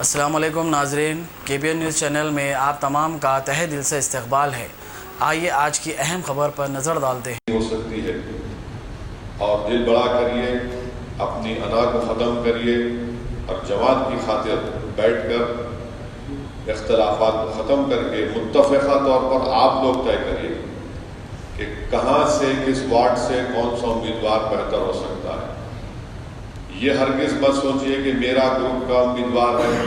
السلام علیکم ناظرین، KBN نیوز چینل میں آپ تمام کا تہہ دل سے استقبال ہے۔ آئیے آج کی اہم خبر پر نظر ڈالتے ہیں۔ ہو سکتی ہے اور دل بڑا کریے، اپنی انا کو ختم کریے اور جماعت کی خاطر بیٹھ کر اختلافات کو ختم کر کے متفقہ طور پر آپ لوگ طے کریے کہ کہاں سے کس وارڈ سے کون سا امیدوار بہتر ہو سکتا ہے۔ یہ ہرگز مت سوچئے کہ میرا گروپ کا امیدوار ہے،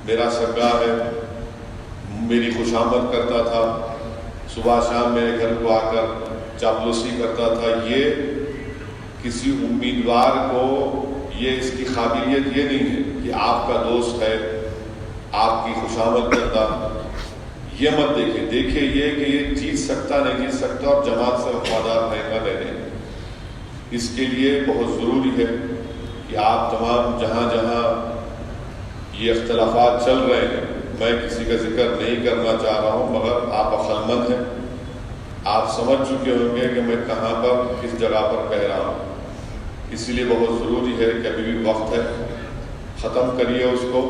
میرا سگا ہے، میری خوشامد کرتا تھا، صبح شام میرے گھر کو آ کر چاپلوسی کرتا تھا۔ یہ کسی امیدوار کو یہ اس کی قابلیت یہ نہیں ہے کہ آپ کا دوست ہے، آپ کی خوشامد کرتا۔ یہ مت دیکھیں، دیکھیں یہ کہ یہ جیت سکتا نہیں جیت سکتا اور جماعت سے وفادار رہے گا نہیں۔ اس کے لیے بہت ضروری ہے کہ آپ تمام جہاں جہاں یہ اختلافات چل رہے ہیں، میں کسی کا ذکر نہیں کرنا چاہ رہا ہوں، مگر آپ عقلمند ہیں، آپ سمجھ چکے ہوں گے کہ میں کہاں پر کس جگہ پر کہہ رہا ہوں۔ اسی لیے بہت ضروری ہے کہ ابھی بھی وقت ہے، ختم کریے اس کو۔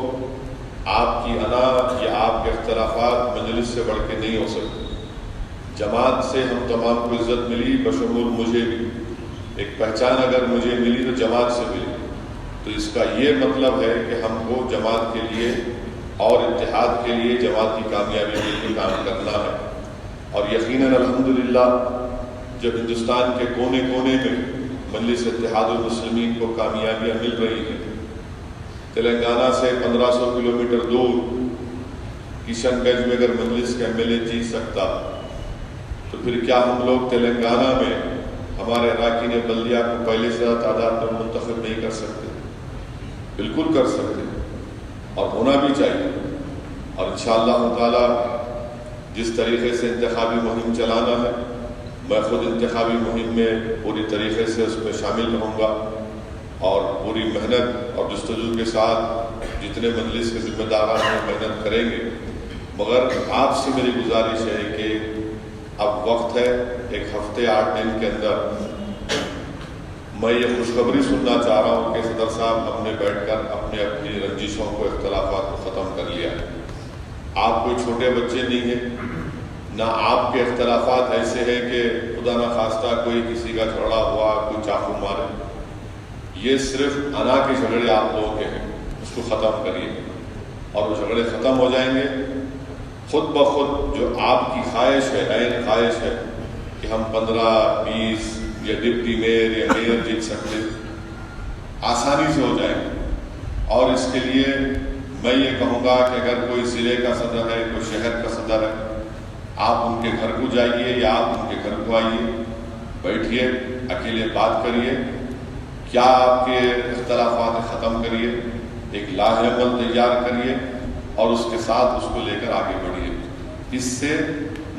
آپ کی انا یا آپ کے اختلافات مجلس سے بڑھ کے نہیں ہو سکتے۔ جماعت سے ہم تمام کو عزت ملی، بشمول مجھے بھی۔ ایک پہچان اگر مجھے ملی تو جماعت سے ملی، تو اس کا یہ مطلب ہے کہ ہم کو جماعت کے لیے اور اتحاد کے لیے، جماعت کی کامیابی کے لیے کام کرنا ہے۔ اور یقیناً الحمدللہ جب ہندوستان کے کونے کونے میں مجلس اتحاد المسلمین کو کامیابیاں مل رہی ہیں، تلنگانہ سے 1500 کلومیٹر دور کشن گنج میں اگر مجلس کا MLA جیت سکتا، تو پھر کیا ہم لوگ تلنگانہ میں ہمارے اراکین بلدیہ کو پہلے سے زیادہ تعداد میں منتخب نہیں کر سکتے؟ بالکل کر سکتے اور ہونا بھی چاہیے۔ اور انشاءاللہ تعالی جس طریقے سے انتخابی مہم چلانا ہے، میں خود انتخابی مہم میں پوری طریقے سے اس میں شامل رہوں گا اور پوری محنت اور جستجو کے ساتھ جتنے مجلس کے ذمہ داران ہیں محنت کریں گے۔ مگر آپ سے میری گزارش ہے کہ اب وقت ہے، ایک ہفتے 8 دن کے اندر میں یہ خوشخبری سننا چاہ رہا ہوں کہ صدر صاحب ہم نے بیٹھ کر اپنی رنجشوں کو، اختلافات کو ختم کر لیا ہے۔ آپ کوئی چھوٹے بچے نہیں ہیں، نہ آپ کے اختلافات ایسے ہیں کہ خدا نہ خواستہ کوئی کسی کا جھگڑا ہوا، کوئی چاقو مارے۔ یہ صرف انا کے جھگڑے آپ لوگوں کے ہیں، اس کو ختم کریے اور وہ جھگڑے ختم ہو جائیں گے خود بخود۔ جو آپ کی خواہش ہے، عین خواہش ہے کہ ہم 15، 20 یا ڈپٹی میئر یا میئر جیت سکتے، آسانی سے ہو جائیں گے۔ اور اس کے لیے میں یہ کہوں گا کہ اگر کوئی ضلع کا صدر ہے، کوئی شہر کا صدر ہے، آپ ان کے گھر کو جائیے یا آپ ان کے گھر کو آئیے، بیٹھیے، اکیلے بات کریے، کیا آپ کے اختلافات ختم کریے، ایک لاہ عمل تیار کریے اور اس کے ساتھ اس کو لے کر آگے بڑھیے۔ اس سے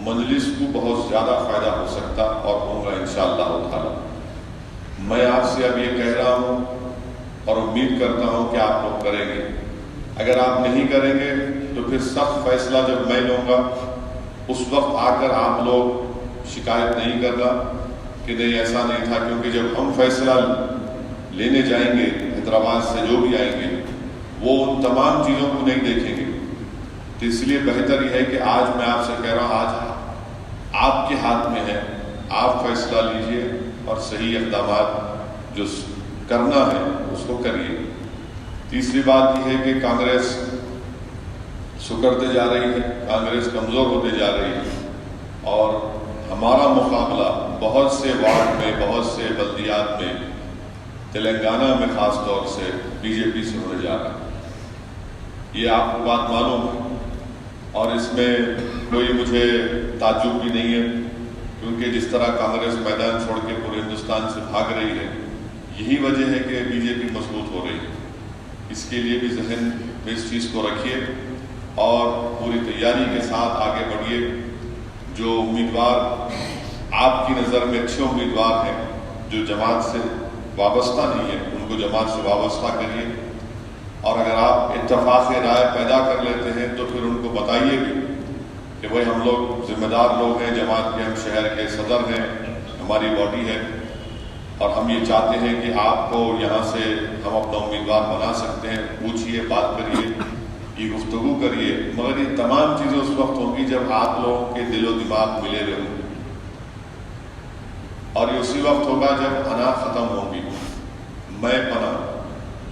مجلس کو بہت زیادہ فائدہ ہو سکتا اور ہوگا انشاءاللہ تعالی۔ میں آپ سے اب یہ کہہ رہا ہوں اور امید کرتا ہوں کہ آپ لوگ کریں گے۔ اگر آپ نہیں کریں گے تو پھر سخت فیصلہ جب میں لوں گا، اس وقت آ کر آپ لوگ شکایت نہیں کرنا کہ نہیں ایسا نہیں تھا، کیونکہ جب ہم فیصلہ لینے جائیں گے، حیدرآباد سے جو بھی آئیں گے وہ ان تمام چیزوں کو نہیں دیکھیں گے۔ تو اس لیے بہتر یہ ہے کہ آج میں آپ سے کہہ رہا ہوں، آج آپ کے ہاتھ میں ہے، آپ فیصلہ لیجئے اور صحیح اقدامات جو کرنا ہے اس کو کریے۔ تیسری بات یہ ہے کہ کانگریس سکڑتے جا رہی ہے، کانگریس کمزور ہوتے جا رہی ہے اور ہمارا مقابلہ بہت سے وارڈ میں، بہت سے بلدیات میں، تلنگانہ میں خاص طور سے BJP سے ہونے جا رہا ہے۔ یہ آپ کو بات معلوم ہے اور اس میں کوئی مجھے تعجب بھی نہیں ہے، کیونکہ جس طرح کانگریس میدان چھوڑ کے پورے ہندوستان سے بھاگ رہی ہے، یہی وجہ ہے کہ BJP مضبوط ہو رہی ہے۔ اس کے لیے بھی ذہن میں اس چیز کو رکھیے اور پوری تیاری کے ساتھ آگے بڑھیے۔ جو امیدوار آپ کی نظر میں اچھے امیدوار ہیں، جو جماعت سے وابستہ نہیں ہے، ان کو جماعت سے وابستہ کریے۔ اور اگر آپ اتفاق رائے پیدا کر لیتے ہیں تو پھر ان کو بتائیے بھی کہ بھائی ہم لوگ ذمہ دار لوگ ہیں، جماعت کے، ہم شہر کے صدر ہیں، ہماری باڈی ہے، اور ہم یہ چاہتے ہیں کہ آپ کو یہاں سے ہم اپنا امیدوار بنا سکتے ہیں. پوچھیے، بات کریے، یہ گفتگو کریے، مگر یہ تمام چیزیں اس وقت ہوں گی جب آپ لوگوں کے دل و دماغ ملے ہوئے ہوں، اور یہ اسی وقت ہوگا جب انا ختم ہوگی. میں پنا،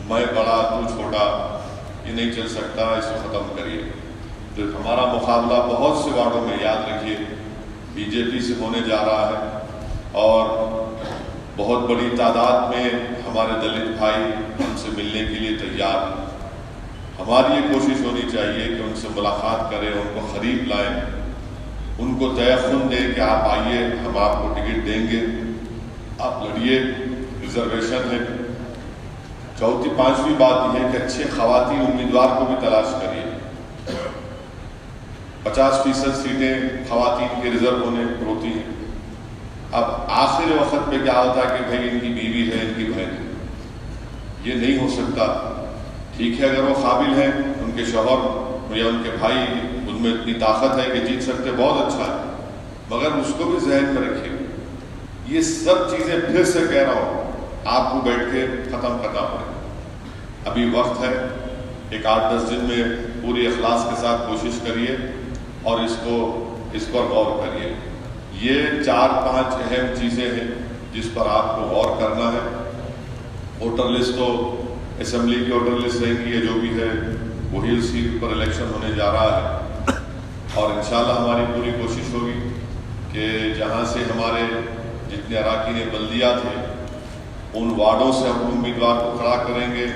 میں بڑا تو چھوٹا، یہ نہیں چل سکتا، اس کو ختم کریے. تو ہمارا مقابلہ بہت سے وارڈوں میں، یاد رکھیے، بی جے پی سے ہونے جا رہا ہے، اور بہت بڑی تعداد میں ہمارے دلت بھائی ہم سے ملنے کے لیے تیار ہیں. ہماری یہ کوشش ہونی چاہیے کہ ان سے ملاقات کریں، ان کو قریب لائیں، ان کو تیقن دیں کہ آپ آئیے، ہم آپ کو ٹکٹ دیں گے، آپ لڑیے، ریزرویشن ہے. چوتھی پانچویں بات یہ ہے کہ اچھے خواتین امیدوار کو بھی تلاش کریے. 50% سیٹیں خواتین کے ریزرو ہونے ہوتی ہیں. اب آخر وقت پہ کیا ہوتا ہے کہ بھائی ان کی بیوی ہے، ان کی بہن ہے، یہ نہیں ہو سکتا. ٹھیک ہے، اگر وہ قابل ہیں، ان کے شوہر یا ان کے بھائی ان میں اتنی طاقت ہے کہ جیت سکتے، بہت اچھا ہے، مگر اس کو بھی ذہن میں رکھیے. یہ سب چیزیں پھر سے کہہ رہا ہوں، آپ کو بیٹھ کے ختم کرنا پڑے. ابھی وقت ہے، ایک 8-10 دن میں پوری اخلاص کے ساتھ کوشش کریے اور اس پر غور کریے. یہ 4-5 اہم چیزیں ہیں جس پر آپ کو غور کرنا ہے. ووٹر لسٹ تو اسمبلی کی ووٹر لسٹ رہے گی، جو بھی ہے وہی اسی پر الیکشن ہونے جا رہا ہے، اور انشاءاللہ ہماری پوری کوشش ہوگی کہ جہاں سے ہمارے جتنے اراکین بلدیات ہیں ان وارڈوں سے ہم امیدوار کو کھڑا کریں گے،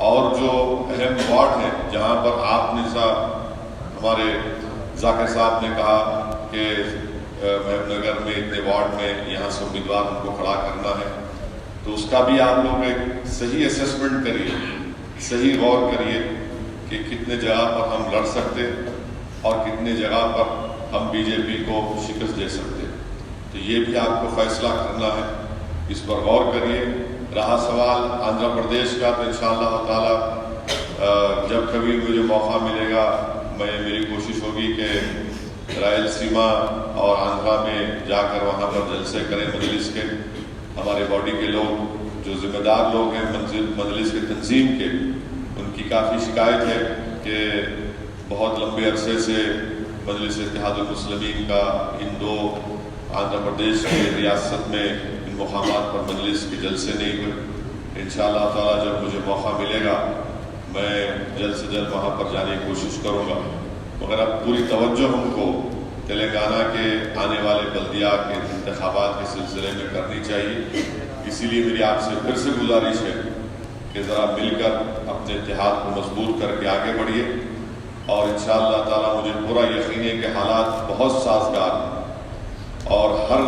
اور جو اہم وارڈ ہیں جہاں پر آپ نے ہمارے ذاکر صاحب نے کہا کہ محب نگر میں اتنے وارڈ میں یہاں سے امیدوار ان کو کھڑا کرنا ہے، تو اس کا بھی آپ لوگ ایک صحیح اسیسمنٹ کریے، صحیح غور کریے کہ کتنے جگہ پر ہم لڑ سکتے اور کتنے جگہ پر ہم بی جے پی کو شکست دے سکتے. تو یہ بھی آپ کو فیصلہ کرنا ہے، اس پر غور کریے. رہا سوال آندھرا پردیش کا، تو انشاءاللہ تعالی جب کبھی مجھے موقع ملے گا، میری کوشش ہوگی کہ رائل سیما اور آندھرا میں جا کر وہاں پر جلسے کریں مجلس کے. ہمارے باڈی کے لوگ جو ذمہ دار لوگ ہیں مجلس کے تنظیم کے، ان کی کافی شکایت ہے کہ بہت لمبے عرصے سے مجلس اتحاد المسلمین کا ان دو آندھرا پردیش کی ریاست میں ان مقامات پر مجلس کے جلسے نہیں ہوئے. انشاءاللہ تعالی جب مجھے موقع ملے گا میں جلد سے جلد وہاں پر جانے کی کوشش کروں گا. مگر اب پوری توجہ ہم کو تلنگانہ کے آنے والے بلدیات کے انتخابات کے سلسلے میں کرنی چاہیے. اسی لیے میری آپ سے پھر سے گزارش ہے کہ ذرا مل کر اپنے اتحاد کو مضبوط کر کے آگے بڑھیے، اور انشاءاللہ تعالی مجھے پورا یقین ہے کہ حالات بہت سازگار ہیں، اور ہر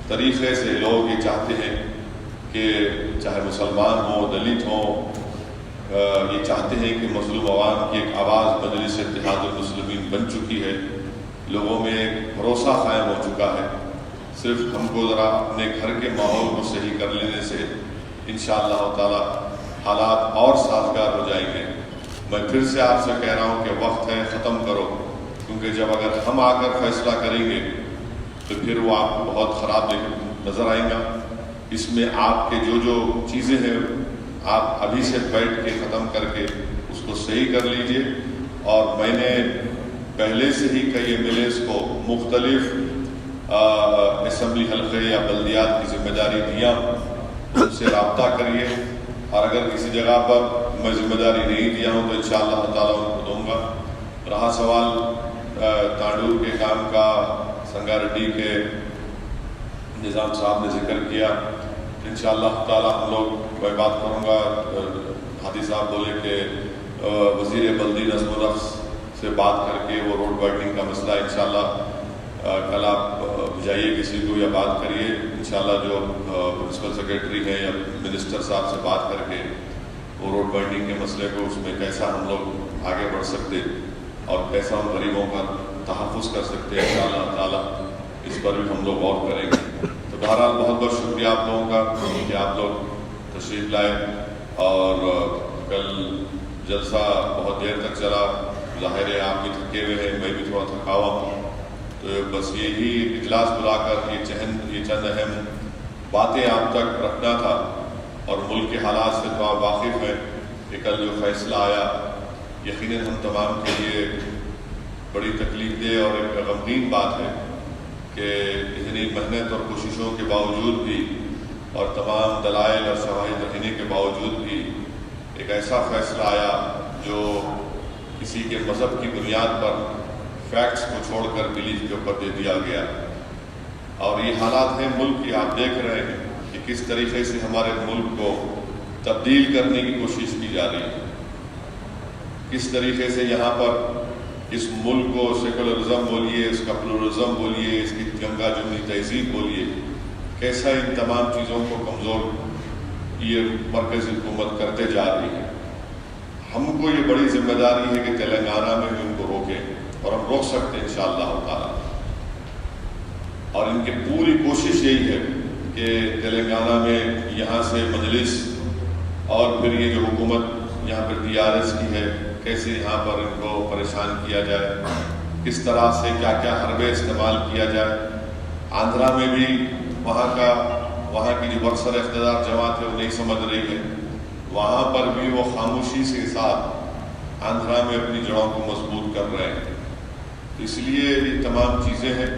طریقے سے لوگ یہ چاہتے ہیں کہ چاہے مسلمان ہوں، دلت ہوں، یہ چاہتے ہیں کہ مظلوم عوام کی ایک آواز مجلس اتحاد المسلمین بن چکی ہے. لوگوں میں ایک بھروسہ قائم ہو چکا ہے. صرف ہم کو ذرا اپنے گھر کے ماحول کو صحیح کر لینے سے انشاءاللہ تعالی حالات اور سازگار ہو جائیں گے. میں پھر سے آپ سے کہہ رہا ہوں کہ وقت ہے، ختم کرو، کیونکہ جب اگر ہم آ کر فیصلہ کریں گے تو پھر وہ آپ کو بہت خراب نظر آئیں گا. اس میں آپ کے جو چیزیں ہیں آپ ابھی سے بیٹھ کے ختم کر کے اس کو صحیح کر لیجئے. اور میں نے پہلے سے ہی کئی ایم ایل ایز کو مختلف اسمبلی حلقے یا بلدیات کی ذمہ داری دیا، ان سے رابطہ کریے، اور اگر کسی جگہ پر میں ذمہ داری نہیں دیا ہوں تو انشاءاللہ تعالیٰ ان کو دوں گا. رہا سوال تانڈور کے کام کا، سنگاریڈی کے نظام صاحب نے ذکر کیا، انشاءاللہ تعالیٰ ہم لوگ، میں بات کروں گا، ہادی صاحب بولے کہ وزیر بلدی نظم و نسق سے بات کر کے وہ روڈ وائڈنگ کا مسئلہ انشاءاللہ کل آپ جائیے کسی کو یا بات کریے، انشاءاللہ جو پرنسپل سیکریٹری ہیں یا منسٹر صاحب سے بات کر کے وہ روڈ وائڈنگ کے مسئلے کو اس میں کیسا ہم لوگ آگے بڑھ سکتے اور کیسا ہم غریبوں کا تحفظ کر سکتے ہیں، انشاءاللہ تعالیٰ اس پر بھی ہم لوگ غور کریں گے. تو بہرحال بہت بہت شکریہ آپ لوگوں کا کہ آپ لوگ تشریف لائے، اور کل جلسہ بہت دیر تک چلا. ظاہر ہے آپ بھی تھکے ہوئے ہیں، میں بھی تھوڑا تھکا ہوا ہوں، تو بس یہی اجلاس بلا کر یہ چند اہم باتیں آپ تک رکھنا تھا، اور ملک کے حالات سے تو آپ واقف ہیں کہ کل جو فیصلہ آیا یقیناً ہم تمام کے لیے بڑی تکلیف دہ اور ایک غمگین بات ہے کہ اتنی محنت اور کوششوں کے باوجود بھی اور تمام دلائل اور شواہد رکھنے کے باوجود بھی ایک ایسا فیصلہ آیا جو کسی کے مذہب کی بنیاد پر فیکٹس کو چھوڑ کر بلیف کے اوپر دے دیا گیا۔ اور یہ حالات ہیں ملک کی، آپ دیکھ رہے ہیں کہ کس طریقے سے ہمارے ملک کو تبدیل کرنے کی کوشش کی جا رہی ہے، کس طریقے سے یہاں پر اس ملک کو سیکولرزم بولیے، اس کا پلورلزم بولیے، اس کی گنگا جمنی تہذیب بولیے، کیسا ان تمام چیزوں کو کمزور یہ مرکزی حکومت کرتے جا رہی ہے۔ ہم کو یہ بڑی ذمہ داری ہے کہ تلنگانہ میں بھی ان کو روکیں، اور ہم روک سکتے ہیں انشاءاللہ تعالی، اور ان کی پوری کوشش یہی ہے کہ تلنگانہ میں یہاں سے مجلس اور پھر یہ جو حکومت یہاں پر DRS کی ہے، کیسے یہاں پر ان کو پریشان کیا جائے، کس طرح سے کیا کیا حربے استعمال کیا جائے۔ آندھرا میں بھی وہاں کی جو برسر اقتدار جماعت ہے وہ نہیں سمجھ رہی ہے، وہاں پر بھی وہ خاموشی کے ساتھ آندھرا میں اپنی جڑوں کو مضبوط کر رہے ہیں۔ اس لیے یہ تمام چیزیں ہیں،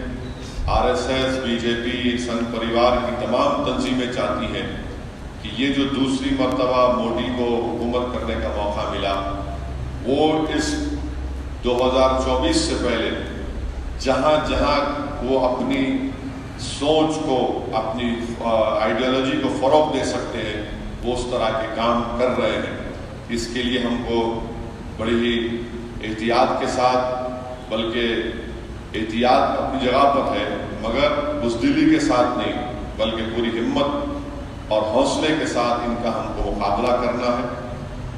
RSS BJP سنگھ پریوار کی تمام تنظیمیں چاہتی ہیں کہ یہ جو دوسری مرتبہ مودی کو حکومت کرنے کا موقع ملا، وہ اس 2024 سے پہلے جہاں جہاں وہ اپنی سوچ کو، اپنی آئیڈیالوجی کو فروغ دے سکتے ہیں، وہ اس طرح کے کام کر رہے ہیں۔ اس کے لیے ہم کو بڑی ہی احتیاط کے ساتھ، بلکہ احتیاط اپنی جگہ پر ہے مگر بزدلی کے ساتھ نہیں، بلکہ پوری ہمت اور حوصلے کے ساتھ ان کا ہم کو مقابلہ کرنا ہے۔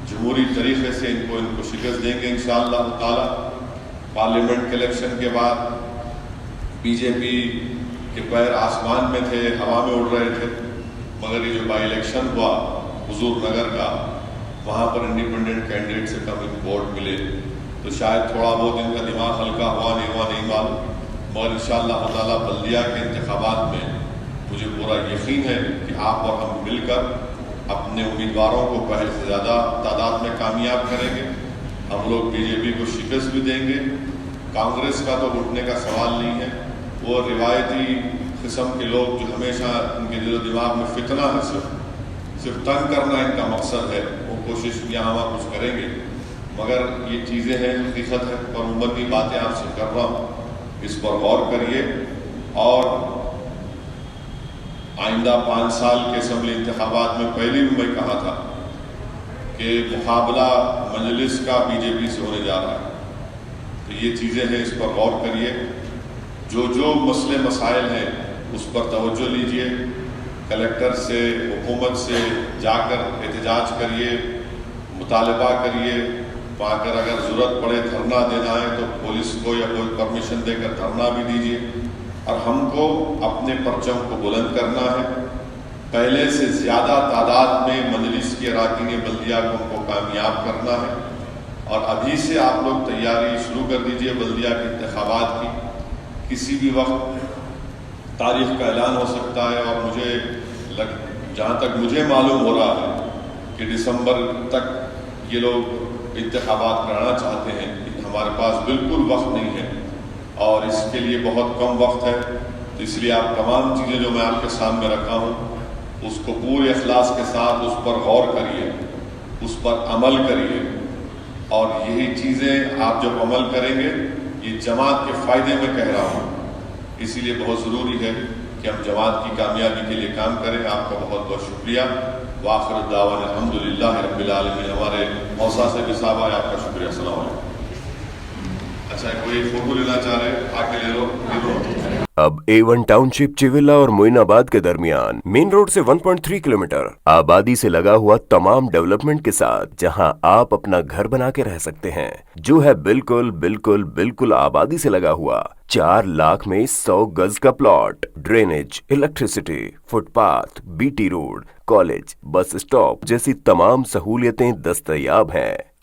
جمہوری طریقے سے ان کو شکست دیں گے انشاءاللہ تعالی۔ پارلیمنٹ کے الیکشن کے بعد BJP کے پیر آسمان میں تھے، ہوا میں اڑ رہے تھے، مگر یہ جو بائی الیکشن ہوا حضور نگر کا، وہاں پر انڈیپینڈنٹ کینڈیڈیٹ سے کم ووٹ ملے، تو شاید تھوڑا بہت ان کا دماغ ہلکا ہوا نہیں معلوم، مگر انشاءاللہ تعالی بلدیہ کے انتخابات میں مجھے پورا یقین ہے کہ آپ اور ہم مل کر اپنے امیدواروں کو پہلے سے زیادہ تعداد میں کامیاب کریں گے۔ ہم لوگ BJP کو شکست بھی دیں گے۔ کانگریس کا تو اٹھنے کا سوال نہیں ہے، وہ روایتی قسم کے لوگ جو ہمیشہ ان کے دل و دماغ میں فتنہ ہے، صرف تنگ کرنا ان کا مقصد ہے، وہ کوشش یہاں وہاں کچھ کریں گے، مگر یہ چیزیں ہیں، حقیقت ہے، اور امتی باتیں آپ سے کر رہا ہوں، اس پر غور کریے۔ اور آئندہ 5 سال کے اسمبلی انتخابات میں پہلے بھی میں کہا تھا کہ مقابلہ مجلس کا BJP سے ہونے جا رہا ہے، تو یہ چیزیں ہیں، اس پر غور کریے۔ جو مسئلے مسائل ہیں اس پر توجہ لیجئے، کلیکٹر سے، حکومت سے جا کر احتجاج کریے، مطالبہ کریے، وہاں کر اگر ضرورت پڑے دھرنا دینا ہے تو پولیس کو یا کوئی پرمیشن دے کر دھرنا بھی دیجیے، اور ہم کو اپنے پرچم کو بلند کرنا ہے۔ پہلے سے زیادہ تعداد میں مجلس کے اراکین بلدیہ کو ہم کو کامیاب کرنا ہے، اور ابھی سے آپ لوگ تیاری شروع کر دیجئے بلدیہ کے انتخابات کی۔ کسی بھی وقت تاریخ کا اعلان ہو سکتا ہے، اور جہاں تک مجھے معلوم ہو رہا ہے کہ دسمبر تک یہ لوگ انتخابات کرانا چاہتے ہیں۔ ہمارے پاس بالکل وقت نہیں ہے، اور اس کے لیے بہت کم وقت ہے، تو اس لیے آپ تمام چیزیں جو میں آپ کے سامنے رکھا ہوں اس کو پورے اخلاص کے ساتھ اس پر غور کریے، اس پر عمل کریے، اور یہی چیزیں آپ جب عمل کریں گے، یہ جماعت کے فائدے میں کہہ رہا ہوں، اسی لیے بہت ضروری ہے کہ ہم جماعت کی کامیابی کے لیے کام کریں۔ آپ کا بہت بہت شکریہ۔ وآخر الدعوانا الحمدللہ رب العالمین۔ ہمارے موسیٰ سے بھی صاحب ہے، آپ کا شکریہ۔ السلام علیکم۔ اچھا، کوئی فوٹو لینا چاہ رہے ہیں؟ آ کے لے لو۔ اب A1 ٹاؤن شپ چیولہ اور موئن آباد کے درمیان مین روڈ سے 1.3 کلومیٹر آبادی سے لگا ہوا تمام ڈیولپمنٹ کے ساتھ، جہاں آپ اپنا گھر بنا کے رہ سکتے ہیں، جو ہے بالکل آبادی سے لگا ہوا۔ 4 لاکھ میں 100 گز کا plot, drainage, electricity, footpath, BT road, college, bus stop جیسی تمام سہولیتیں دستیاب ہیں۔